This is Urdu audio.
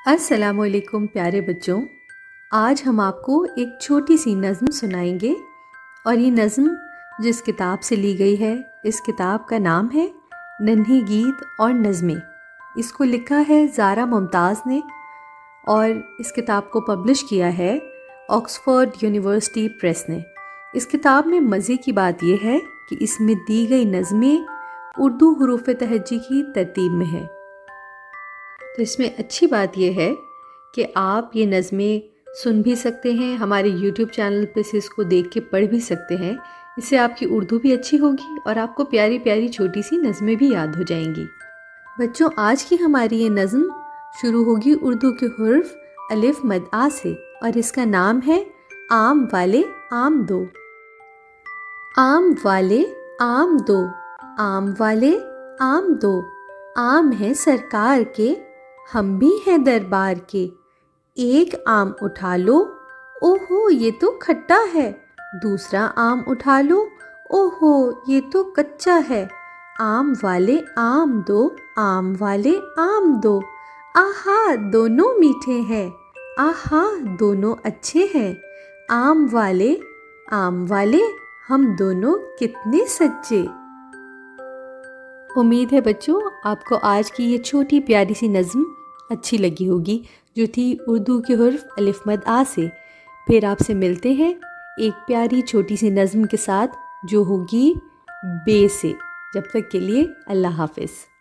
السلام علیکم پیارے بچوں، آج ہم آپ کو ایک چھوٹی سی نظم سنائیں گے اور یہ نظم جس کتاب سے لی گئی ہے اس کتاب کا نام ہے ننھی گیت اور نظمیں۔ اس کو لکھا ہے زارا ممتاز نے اور اس کتاب کو پبلش کیا ہے آکسفورڈ یونیورسٹی پریس نے۔ اس کتاب میں مزے کی بات یہ ہے کہ اس میں دی گئی نظمیں اردو حروف تہجی کی ترتیب میں ہے۔ تو اس میں اچھی بات یہ ہے کہ آپ یہ نظمیں سن بھی سکتے ہیں، ہمارے یوٹیوب چینل پہ سے اس کو دیکھ کے پڑھ بھی سکتے ہیں۔ اس سے آپ کی اردو بھی اچھی ہوگی اور آپ کو پیاری پیاری چھوٹی سی نظمیں بھی یاد ہو جائیں گی۔ بچوں، آج کی ہماری یہ نظم شروع ہوگی اردو کے حرف الف مد آ سے اور اس کا نام ہے آم والے آم دو۔ آم والے آم دو، آم والے آم دو، آم ہیں سرکار کے، ہم بھی ہیں دربار کے۔ ایک آم اٹھا لو، او ہو یہ تو کھٹا ہے۔ دوسرا آم اٹھا لو، او ہو یہ تو کچا ہے۔ آم والے آم دو، آم والے آم دو، آہا دونوں میٹھے ہیں، آہا دونوں اچھے ہیں۔ آم والے ہم دونوں کتنے سچے۔ امید ہے بچوں آپ کو آج کی یہ چھوٹی پیاری سی نظم اچھی لگی ہوگی جو تھی اردو کے حرف الف مد آ سے۔ پھر آپ سے ملتے ہیں ایک پیاری چھوٹی سی نظم کے ساتھ جو ہوگی بے سے۔ جب تک کے لیے اللہ حافظ۔